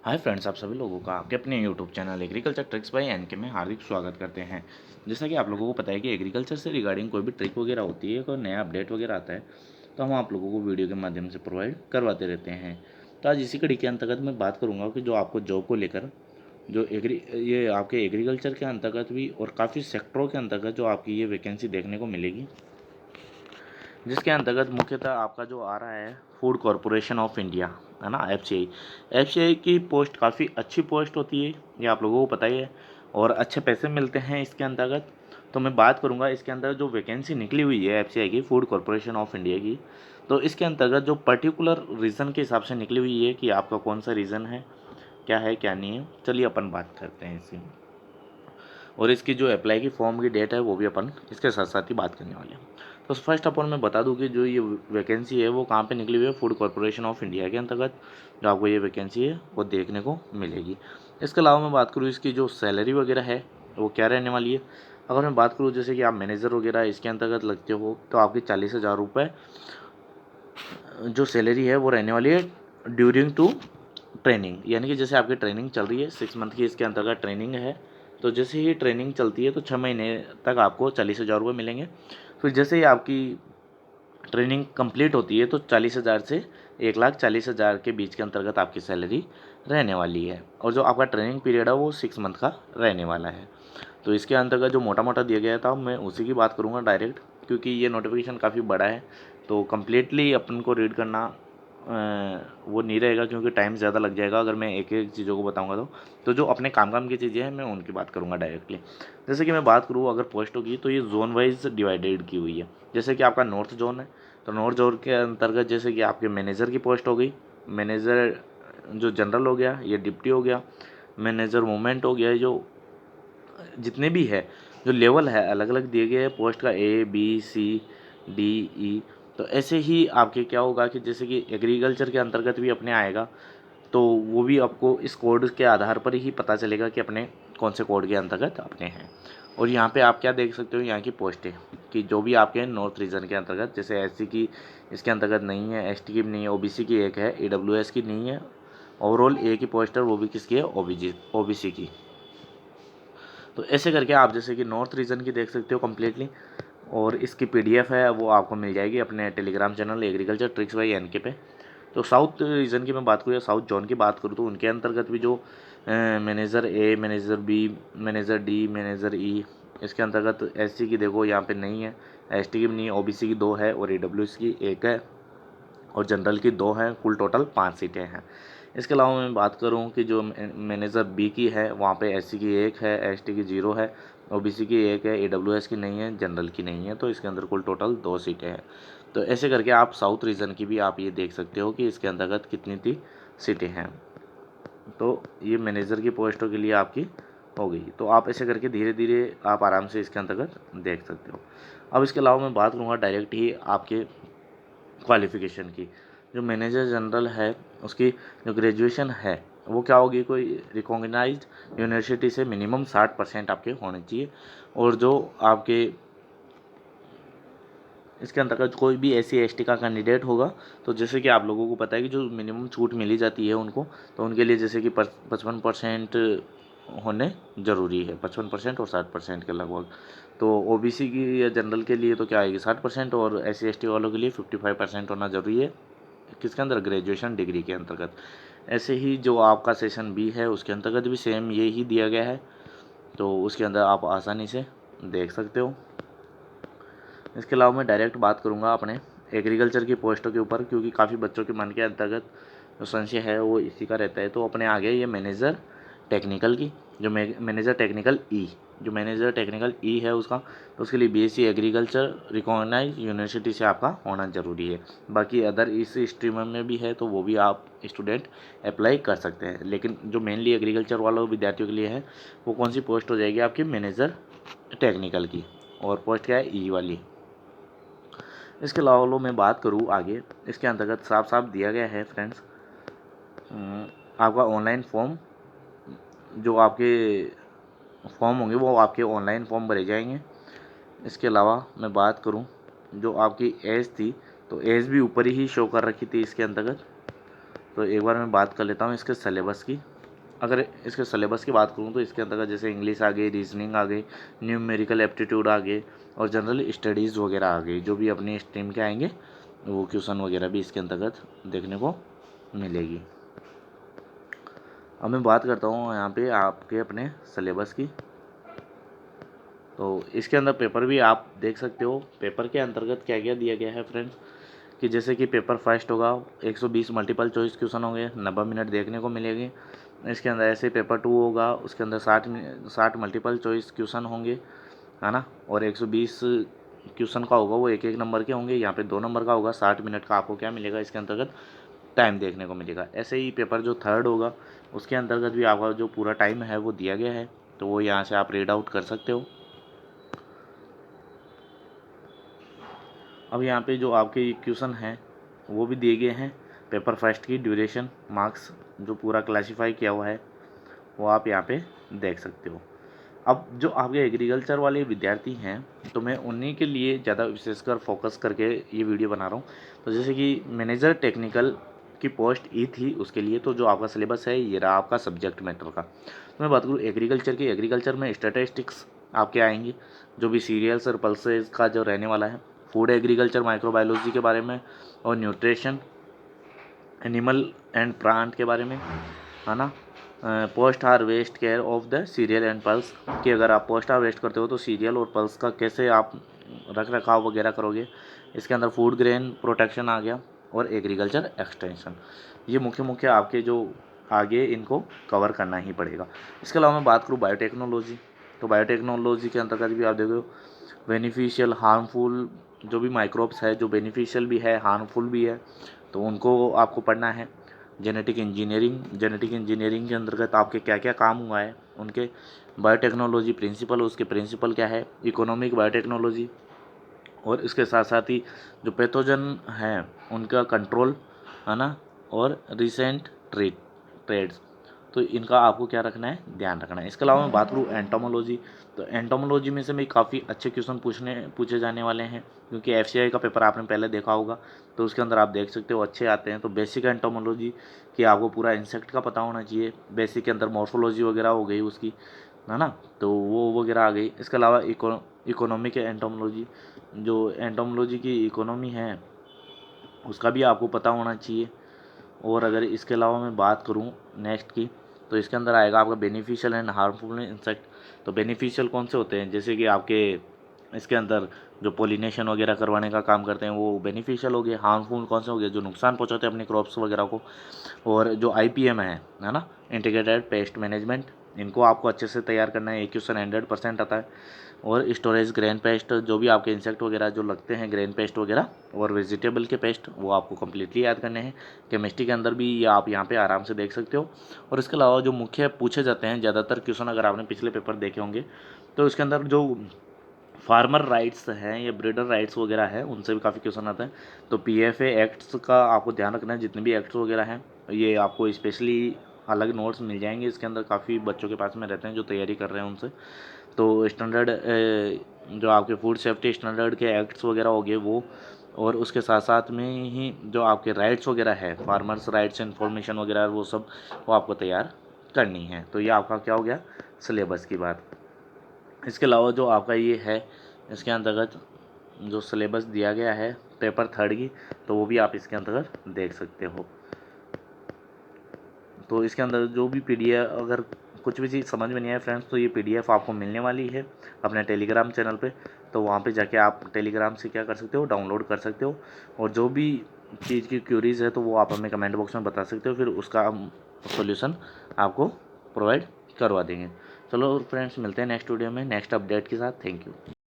Hi friends, आप सभी लोगों का आपके अपने YouTube channel agriculture tricks by NK में हार्दिक स्वागत करते हैं। जैसा कि आप लोगों को पता है कि एग्रीकल्चर से रिगार्डिंग कोई भी ट्रिक वगैरह होती है, कोई नया अपडेट वगैरह आता है तो हम आप लोगों को वीडियो के माध्यम से प्रोवाइड करवाते रहते हैं। तो आज इसी कड़ी के अंतर्गत मैं बात करूँगा कि जो आपको जॉब को लेकर जो ये आपके एग्रीकल्चर के अंतर्गत भी और काफ़ी सेक्टरों के अंतर्गत जो आपकी ये वैकेंसी देखने को मिलेगी, जिसके अंतर्गत मुख्यतः आपका जो आ रहा है फूड कॉरपोरेशन ऑफ इंडिया, है ना, एफसीआई की पोस्ट काफ़ी अच्छी पोस्ट होती है, ये आप लोगों को पता ही है, और अच्छे पैसे मिलते हैं इसके अंतर्गत। तो मैं बात करूंगा इसके अंदर जो वैकेंसी निकली हुई है एफसीआई की, फूड कॉरपोरेशन ऑफ इंडिया की, तो इसके अंतर्गत जो पर्टिकुलर रीज़न के हिसाब से निकली हुई है कि आपका कौन सा रीज़न है क्या नहीं है। चलिए अपन बात करते हैं इसी, और इसकी जो अप्लाई की फॉर्म की डेट है वो भी अपन इसके साथ साथ ही बात करने वाले हैं। तो फर्स्ट ऑफ ऑल मैं बता दूं कि जो ये वैकेंसी है वो कहाँ पे निकली हुई है, फूड कॉरपोरेशन ऑफ इंडिया के अंतर्गत जो आपको ये वैकेंसी है वो देखने को मिलेगी। इसके अलावा मैं बात करूँ इसकी जो सैलरी वगैरह है वो क्या रहने वाली है। अगर मैं बात करूँ जैसे कि आप मैनेजर वगैरह इसके अंतर्गत लगते हो तो आपकी 40,000 रुपये जो सैलरी है वो रहने वाली है ड्यूरिंग टू ट्रेनिंग, यानी कि जैसे आपकी ट्रेनिंग चल रही है 6 मंथ की, इसके अंतर्गत ट्रेनिंग है, तो जैसे ही ट्रेनिंग चलती है तो 6 महीने तक आपको 40,000 रुपये मिलेंगे। फिर जैसे ही आपकी ट्रेनिंग कंप्लीट होती है तो 40,000 से 1,40,000 के बीच के अंतर्गत आपकी सैलरी रहने वाली है, और जो आपका ट्रेनिंग पीरियड है वो 6 मंथ का रहने वाला है। तो इसके अंतर्गत जो मोटा मोटा दिया गया था मैं उसी की बात करूँगा डायरेक्ट, क्योंकि ये नोटिफिकेशन काफ़ी बड़ा है तो कम्प्लीटली अपन को रीड करना वो नहीं रहेगा, क्योंकि टाइम ज़्यादा लग जाएगा अगर मैं एक एक चीज़ों को बताऊंगा तो जो अपने काम की चीज़ें हैं मैं उनकी बात करूंगा डायरेक्टली। जैसे कि मैं बात करूँ अगर पोस्टों की, तो ये जोन वाइज डिवाइडेड की हुई है। जैसे कि आपका नॉर्थ जोन है तो नॉर्थ जोन के अंतर्गत जैसे कि आपके मैनेजर की पोस्ट हो गई, मैनेजर जो जनरल हो गया, ये डिप्टी हो गया, मैनेजर मूवमेंट हो गया, जो जितने भी है जो लेवल है अलग अलग दिए गए हैं पोस्ट का, A B C D E। तो ऐसे ही आपके क्या होगा कि जैसे कि एग्रीकल्चर के अंतर्गत भी अपने आएगा तो वो भी आपको इस कोड के आधार पर ही पता चलेगा कि अपने कौन से कोड के अंतर्गत अपने हैं। और यहाँ पे आप क्या देख सकते हो, यहाँ की पोस्टें कि जो भी आपके नॉर्थ रीजन के अंतर्गत, जैसे SC की इसके अंतर्गत नहीं है, ST की भी नहीं है, OBC की एक है, AWS की नहीं है, ओवरऑल A की पोस्टर वो भी किसकी है, OBC की। तो ऐसे करके आप जैसे कि नॉर्थ रीजन की देख सकते हो कम्प्लीटली, और इसकी PDF है वो आपको मिल जाएगी अपने Telegram channel agriculture tricks by NK पे। तो साउथ रीजन की मैं बात करूँ या साउथ जोन की बात करूँ तो उनके अंतर्गत भी जो manager A, manager B, manager D, manager E, इसके अंतर्गत SC की देखो यहाँ पे नहीं है, ST की भी नहीं है, OBC की 2 है और AWS की 1 है और जनरल की 2 हैं, कुल टोटल 5 सीटें हैं। इसके अलावा मैं बात करूं कि जो मैनेजर B की है वहाँ पे SC की 1 है, ST की 0 है, OBC की 1 है, AWS की नहीं है, जनरल की नहीं है, तो इसके अंदर कुल टोटल 2 सीटें हैं। तो ऐसे करके आप साउथ रीजन की भी आप ये देख सकते हो कि इसके अंतर्गत कितनी थी सीटें हैं। तो ये मैनेजर की पोस्टों के लिए आपकी हो गई, तो आप ऐसे करके धीरे धीरे आप आराम से इसके अंतर्गत देख सकते हो। अब इसके अलावा मैं बात करूँगा डायरेक्ट ही आपके क्वालिफ़िकेशन की। जो मैनेजर जनरल है उसकी जो ग्रेजुएशन है वो क्या होगी, कोई रिकॉग्नाइज्ड यूनिवर्सिटी से मिनिमम 60% आपके होने चाहिए, और जो आपके इसके अंतर्गत कोई भी SC ST का कैंडिडेट होगा तो जैसे कि आप लोगों को पता है कि जो मिनिमम छूट मिली जाती है उनको, तो उनके लिए जैसे कि 55% होने ज़रूरी है, 55% और 60% के लगभग। तो OBC की या जनरल के लिए तो क्या आएगी 60%, और SC ST वालों के लिए 55% होना ज़रूरी है, किसके अंदर, ग्रेजुएशन डिग्री के अंतर्गत। ऐसे ही जो आपका सेशन B है उसके अंतर्गत भी सेम ये ही दिया गया है, तो उसके अंदर आप आसानी से देख सकते हो। इसके अलावा मैं डायरेक्ट बात करूंगा अपने एग्रीकल्चर की पोस्टों के ऊपर, क्योंकि काफ़ी बच्चों के मन के अंतर्गत जो संशय है वो इसी का रहता है। तो अपने आगे ये मैनेजर टेक्निकल की, जो मैनेजर टेक्निकल ई, जो मैनेजर टेक्निकल ई है उसका, तो उसके लिए BSc एग्रीकल्चर रिकॉग्नाइज यूनिवर्सिटी से आपका होना ज़रूरी है। बाकी अदर इस स्ट्रीम में भी है तो वो भी आप स्टूडेंट अप्लाई कर सकते हैं, लेकिन जो मेनली एग्रीकल्चर वालों विद्यार्थियों के लिए है वो कौन सी पोस्ट हो जाएगी आपकी, मैनेजर टेक्निकल की, और पोस्ट क्या है, ई वाली। इसके अलावा लो मैं बात करूँ आगे, इसके अंतर्गत साफ साफ दिया गया है फ्रेंड्स, आपका ऑनलाइन फॉर्म, जो आपके फॉर्म होंगे वो आपके ऑनलाइन फॉर्म भरे जाएंगे। इसके अलावा मैं बात करूं जो आपकी एज थी, तो एज भी ऊपर ही शो कर रखी थी इसके अंतर्गत। तो एक बार मैं बात कर लेता हूं इसके सिलेबस की। अगर इसके सिलेबस की बात करूँ तो इसके अंतर्गत जैसे इंग्लिश आ गई, रीजनिंग आ गई, न्यूमेरिकल एप्टीट्यूड आ गए और जनरल स्टडीज़ वगैरह आ गई। जो भी अपनी स्ट्रीम के आएंगे वो क्वेश्चन वगैरह भी इसके अंतर्गत देखने को मिलेगी। अब मैं बात करता हूँ यहाँ पे आपके अपने सिलेबस की। तो इसके अंदर पेपर भी आप देख सकते हो। पेपर के अंतर्गत क्या क्या दिया गया है फ्रेंड्स, कि जैसे कि पेपर फर्स्ट होगा 120 मल्टीपल चॉइस क्वेश्चन होंगे, 90 मिनट देखने को मिलेगी। इसके अंदर ऐसे पेपर 2 होगा, उसके अंदर 60 मल्टीपल चॉइस क्वेश्चन होंगे, है ना। और 120 क्वेश्चन का होगा, वो एक एक नंबर के होंगे। यहाँ पे 2 नंबर का होगा, 60 मिनट का आपको क्या मिलेगा इसके अंतर्गत टाइम देखने को मिलेगा। ऐसे ही पेपर जो थर्ड होगा उसके अंतर्गत भी आपका जो पूरा टाइम है वो दिया गया है, तो वो यहाँ से आप रीड आउट कर सकते हो। अब यहाँ पे जो आपके क्वेश्चन हैं वो भी दिए गए हैं। पेपर फर्स्ट की ड्यूरेशन, मार्क्स जो पूरा क्लासीफाई किया हुआ है वो आप यहाँ पे देख सकते हो। अब जो आपके एग्रीकल्चर वाले विद्यार्थी हैं तो मैं उन्हीं के लिए ज़्यादा विशेषकर फोकस करके ये वीडियो बना रहा हूँ। तो जैसे कि मैनेजर टेक्निकल की पोस्ट ई थी उसके लिए, तो जो आपका सिलेबस है ये रहा आपका सब्जेक्ट मैटर का। तो मैं बात करूँ एग्रीकल्चर की, एग्रीकल्चर में स्टैटिस्टिक्स आपके आएंगी, जो भी सीरियल्स और पल्सेस का जो रहने वाला है, फूड एग्रीकल्चर माइक्रोबायोलॉजी के बारे में, और न्यूट्रिशन एनिमल एंड प्लांट के बारे में, है ना। Post harvest care of the serial and pulse, कि अगर आप पोस्ट हार्वेस्ट करते हो तो सीरियल और पल्स का कैसे आप रख रखाव वगैरह करोगे। इसके अंदर फूड ग्रेन प्रोटेक्शन आ गया और एग्रीकल्चर एक्सटेंशन। ये मुख्य मुख्य आपके जो आगे इनको कवर करना ही पड़ेगा। इसके अलावा मैं बात करूँ बायोटेक्नोलॉजी, तो बायोटेक्नोलॉजी के अंतर्गत भी आप देखो बेनिफिशियल हार्मफुल जो भी माइक्रोब्स है, जो बेनिफिशियल भी है हार्मफुल भी है, तो उनको आपको पढ़ना है। जेनेटिक इंजीनियरिंग, जेनेटिक इंजीनियरिंग के अंतर्गत आपके क्या क्या काम हुआ है उनके, बायोटेक्नोलॉजी प्रिंसिपल, उसके प्रिंसिपल क्या है, इकोनॉमिक बायोटेक्नोलॉजी, और इसके साथ साथ ही जो पैथोजन हैं उनका कंट्रोल, है ना, और रिसेंट ट्रेड्स, तो इनका आपको क्या रखना है, ध्यान रखना है। इसके अलावा मैं बात करूँ एंटोमोलॉजी, तो एंटोमोलॉजी में से भी काफ़ी अच्छे क्वेश्चन पूछे जाने वाले हैं, क्योंकि एफसीआई का पेपर आपने पहले देखा होगा, तो उसके अंदर आप देख सकते हो अच्छे आते हैं। तो बेसिक एंटोमोलॉजी कि आपको पूरा इंसेक्ट का पता होना चाहिए, बेसिक के अंदर मॉर्फोलॉजी वगैरह हो गई उसकी, है ना, तो वो वगैरह आ गई। इसके अलावा इकोनॉमिक एंटोमोलॉजी, जो एंटोमोलॉजी की इकोनॉमी है उसका भी आपको पता होना चाहिए। और अगर इसके अलावा मैं बात करूँ नेक्स्ट की, तो इसके अंदर आएगा आपका बेनिफिशियल एंड हार्मफुल इंसेक्ट। तो बेनिफिशियल कौन से होते हैं, जैसे कि आपके इसके अंदर जो पोलिनेशन वगैरह करवाने का काम करते हैं वो बेनिफिशियल हो गए। हार्मफुल कौन से हो गए, जो नुकसान पहुंचाते हैं अपने क्रॉप्स वगैरह को। और जो आईपीएम है ना, इंटीग्रेटेड पेस्ट मैनेजमेंट, इनको आपको अच्छे से तैयार करना है। एक क्वेश्चन 100% आता है। और स्टोरेज ग्रेन पेस्ट, जो भी आपके इंसेक्ट वगैरह जो लगते हैं, ग्रेन पेस्ट वगैरह और वेजिटेबल के पेस्ट, वो आपको कम्प्लीटली याद करने हैं। केमिस्ट्री के अंदर भी ये आप यहाँ पे आराम से देख सकते हो। और इसके अलावा जो मुख्य पूछे जाते हैं ज़्यादातर क्वेश्चन, अगर आपने पिछले पेपर देखे होंगे तो इसके अंदर जो फार्मर राइट्स हैं या ब्रीडर राइट्स वगैरह है उनसे भी काफ़ी क्वेश्चन आते हैं। तो पीएफए एक्ट्स का आपको ध्यान रखना है, जितने भी एक्ट्स वगैरह हैं ये आपको स्पेशली अलग नोट्स मिल जाएंगे। इसके अंदर काफ़ी बच्चों के पास में रहते हैं जो तैयारी कर रहे हैं उनसे। तो स्टैंडर्ड जो आपके फूड सेफ्टी स्टैंडर्ड के एक्ट्स वगैरह हो गए वो, और उसके साथ साथ में ही जो आपके राइट्स वगैरह है, फार्मर्स राइट्स इन्फॉर्मेशन वगैरह, वो सब वो आपको तैयार करनी है। तो ये आपका क्या हो गया, सिलेबस की बात। इसके अलावा जो आपका ये है, इसके अंतर्गत जो सिलेबस दिया गया है पेपर थर्ड की, तो वो भी आप इसके अंतर्गत देख सकते हो। तो इसके अंदर जो भी पीडीएफ, अगर कुछ भी चीज़ समझ में नहीं आए फ्रेंड्स, तो ये पीडीएफ आपको मिलने वाली है अपने टेलीग्राम चैनल पे। तो वहाँ पे जाके आप टेलीग्राम से क्या कर सकते हो, डाउनलोड कर सकते हो। और जो भी चीज़ की क्यूरीज है तो वो आप हमें कमेंट बॉक्स में बता सकते हो, फिर उसका हम सॉल्यूशन आपको प्रोवाइड करवा देंगे। चलो फ्रेंड्स, मिलते हैं नेक्स्ट वीडियो में नेक्स्ट अपडेट के साथ। Thank you.